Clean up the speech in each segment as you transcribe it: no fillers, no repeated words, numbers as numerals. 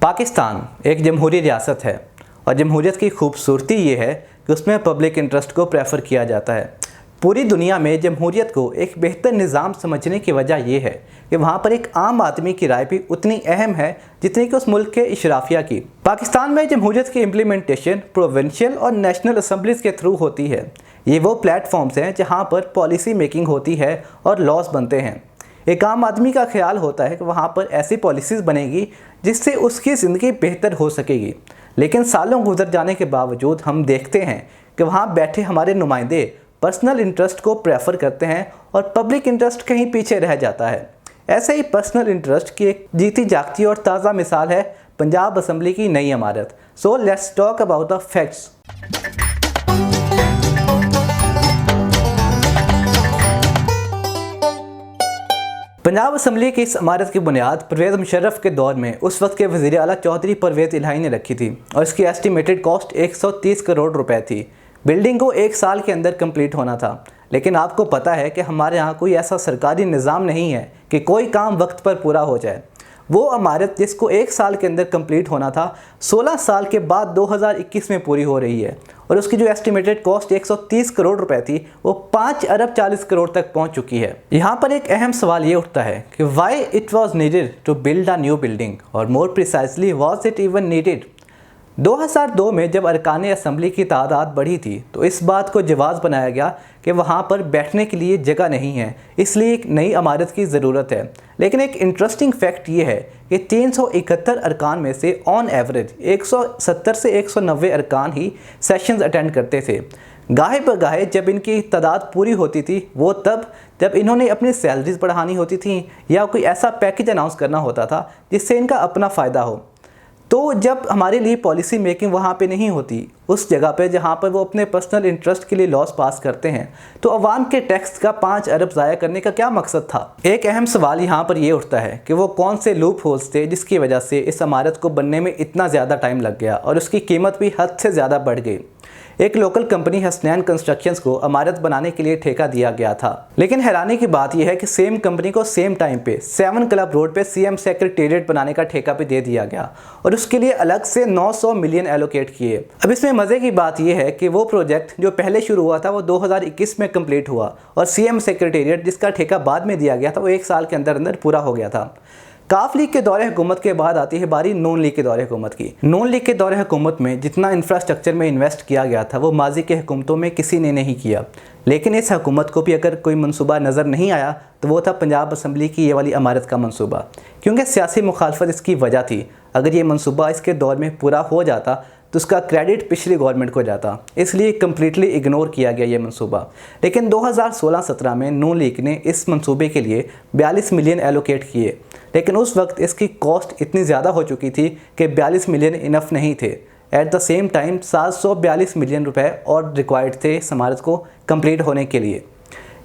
पाकिस्तान एक जमहूरी रियासत है और जमहूरियत की खूबसूरती ये है कि उसमें पब्लिक इंटरेस्ट को प्रेफर किया जाता है। पूरी दुनिया में जमहूरियत को एक बेहतर निज़ाम समझने की वजह यह है कि वहाँ पर एक आम आदमी की राय भी उतनी अहम है जितनी कि उस मुल्क के इशराफिया की। पाकिस्तान में जमहूरियत की इम्प्लीमेंटेशन प्रोविंशियल और नेशनल असम्बलीज़ के थ्रू होती है। ये वो प्लेटफॉर्म्स हैं जहाँ पर पॉलिसी मेकिंग होती है और लॉज बनते हैं। एक आम आदमी का ख्याल होता है कि वहाँ पर ऐसी पॉलिसीज़ बनेगी जिससे उसकी ज़िंदगी बेहतर हो सकेगी, लेकिन सालों गुजर जाने के बावजूद हम देखते हैं कि वहाँ बैठे हमारे नुमाइंदे पर्सनल इंटरेस्ट को प्रेफर करते हैं और पब्लिक इंटरेस्ट कहीं पीछे रह जाता है। ऐसे ही पर्सनल इंटरेस्ट की एक जीती जागती और ताज़ा मिसाल है पंजाब असम्बली की नई इमारत। So let's talk about the facts. Punjab assembly की इस इमारत की बुनियाद परवेज़ मुशर्रफ के दौर में उस वक्त के वज़ीर आला चौधरी परवेज़ इलाही ने रखी थी और इसकी एस्टिमेटेड कॉस्ट 130 करोड़ रुपए थी। बिल्डिंग को 1 साल के अंदर कंप्लीट होना था, लेकिन आपको पता है कि हमारे यहाँ कोई ऐसा सरकारी निज़ाम नहीं है कि कोई काम वक्त पर पूरा हो जाए। वो इमारत जिसको 1 साल के अंदर कंप्लीट होना था 16 साल के बाद 2021 में पूरी हो रही है और उसकी जो एस्टिमेटेड कॉस्ट 130 करोड़ रुपए थी वो 5 अरब 40 करोड़ तक पहुंच चुकी है। यहाँ पर एक अहम सवाल ये उठता है कि why it was needed to build a new building और more precisely was it even needed. 2002 में जब अरकान असम्बली की तादाद बढ़ी थी तो इस बात को जवाज़ बनाया गया कि वहाँ पर बैठने के लिए जगह नहीं है, इसलिए एक नई इमारत की ज़रूरत है। लेकिन एक इंटरेस्टिंग फैक्ट ये है कि 371 अरकान में से ऑन एवरेज 170 से 190 अरकान ही सेशंस अटेंड करते थे। गाहे बगाहे जब इनकी तादाद पूरी होती थी वो तब जब इन्होंने अपनी सैलरीज बढ़ानी होती थी या कोई ऐसा पैकेज अनाउंस करना होता था जिससे इनका अपना फ़ायदा हो। तो जब हमारे लिए पॉलिसी मेकिंग वहाँ पे नहीं होती, उस जगह पे जहाँ पर वो अपने पर्सनल इंटरेस्ट के लिए लॉस पास करते हैं, तो अवाम के टैक्स का 5 अरब ज़ाया करने का क्या मकसद था। एक अहम सवाल यहाँ पर ये उठता है कि वो कौन से लूप होल्स थे जिसकी वजह से इस इमारत को बनने में इतना ज़्यादा टाइम लग गया और उसकी कीमत भी हद से ज़्यादा बढ़ गई। एक लोकल कंपनी हसनैन कंस्ट्रक्शंस को इमारत बनाने के लिए ठेका दिया गया था, लेकिन हैरानी की बात यह है कि सेम कंपनी को सेम टाइम पे 7 क्लब रोड पे सीएम सेक्रेटेरिएट बनाने का ठेका भी दे दिया गया और उसके लिए अलग से 900 मिलियन एलोकेट किए। अब इसमें मज़े की बात यह है कि वो प्रोजेक्ट जो पहले शुरू हुआ था वो 2021 में कंप्लीट हुआ और सीएम सेक्रेटेरिएट जिसका ठेका बाद में दिया गया था वो 1 साल के अंदर अंदर पूरा हो गया था। काफ लीग के दौरे हुकूमत के बाद आती है बारी नून लीग के दौरे हुकूमत की। नून लीग के दौरे हुकूमत में जितना इंफ्रास्ट्रक्चर में इन्वेस्ट किया गया था वो माजी के हुकूमतों में किसी ने नहीं किया, लेकिन इस हुकूमत को भी अगर कोई मंसूबा नज़र नहीं आया तो वो था पंजाब असम्बली की ये वाली इमारत का मंसूबा, क्योंकि सियासी मुखालफत इसकी वजह थी। अगर ये मंसूबा इसके दौर में पूरा हो जाता तो उसका क्रेडिट पिछली गवर्नमेंट को जाता, इसलिए कम्प्लीटली इग्नोर किया गया ये मंसूबा। लेकिन 2016-17 में नून लीग ने इस मंसूबे के लिए 42 मिलियन एलोकेट किए, लेकिन उस वक्त इसकी कॉस्ट इतनी ज़्यादा हो चुकी थी कि 42 मिलियन इनफ नहीं थे। At the same time 742 million रुपए और रिक्वायर्ड थे इस इमारत को कंप्लीट होने के लिए।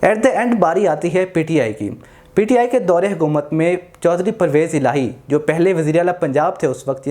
एट द एंड बारी आती है पीटीआई की। पीटीआई के दौरे हुकूमत में चौधरी परवेज़ इलाही जो पहले वज़ीर आला पंजाब थे उस वक्त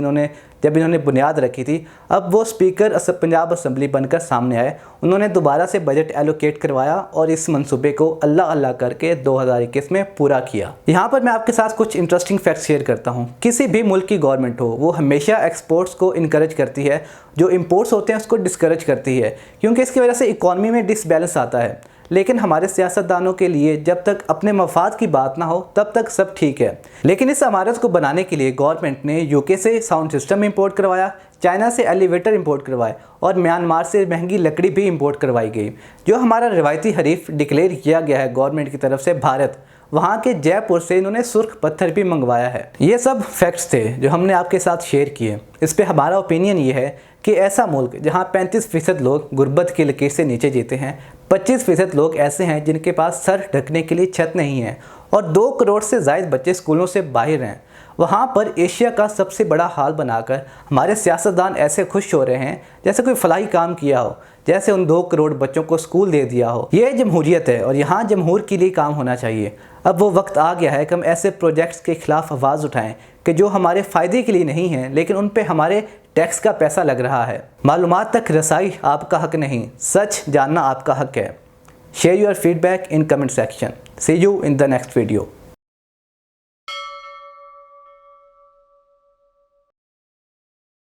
जब इन्होंने बुनियाद रखी थी, अब वो स्पीकर पंजाब असम्बली बनकर सामने आए। उन्होंने दोबारा से बजट एलोकेट करवाया और इस मंसूबे को अल्लाह अल्लाह करके 2021 में पूरा किया। यहाँ पर मैं आपके साथ कुछ इंटरेस्टिंग फैक्ट्स शेयर करता हूँ। किसी भी मुल्क की गवर्नमेंट हो वो हमेशा एक्सपोर्ट्स को इनकरेज करती है, जो इम्पोर्ट्स होते हैं उसको डिस्करेज करती है, क्योंकि इसकी वजह से इकॉनमी में डिसबैलेंस आता है। लेकिन हमारे सियासतदानों के लिए जब तक अपने मफाद की बात ना हो तब तक सब ठीक है। लेकिन इस इमारत को बनाने के लिए गवर्नमेंट ने यूके से साउंड सिस्टम इंपोर्ट करवाया, चाइना से एलिवेटर इंपोर्ट करवाए और म्यांमार से महंगी लकड़ी भी इंपोर्ट करवाई गई। जो हमारा रिवायती हरीफ डिक्लेयर किया गया है गवर्नमेंट की तरफ से भारत, वहाँ के जयपुर से इन्होंने सुर्ख पत्थर भी मंगवाया है। ये सब फैक्ट्स थे जो हमने आपके साथ शेयर किए। इस पे हमारा ओपिनियन ये है कि ऐसा मुल्क जहाँ 35% लोग गुर्बत की लकीर से नीचे जीते हैं, 25% लोग ऐसे हैं जिनके पास सर ढकने के लिए छत नहीं है और 2 करोड़ से ज़ायद बच्चे स्कूलों से बाहर हैं, वहाँ पर एशिया का सबसे बड़ा हाल बनाकर हमारे सियासतदान ऐसे खुश हो रहे हैं जैसे कोई फलाही काम किया हो, जैसे उन 2 करोड़ बच्चों को स्कूल दे दिया हो। ये जमहूरियत है और यहाँ जमहूर के लिए काम होना चाहिए। अब वो वक्त आ गया है कि हम ऐसे प्रोजेक्ट्स के ख़िलाफ़ आवाज़ उठाएं कि जो हमारे फ़ायदे के लिए नहीं हैं लेकिन उन पे हमारे टैक्स का पैसा लग रहा है। मालूमात तक रसाई आपका हक नहीं, सच जानना आपका हक है। Share your feedback in comment section. See you in the next video.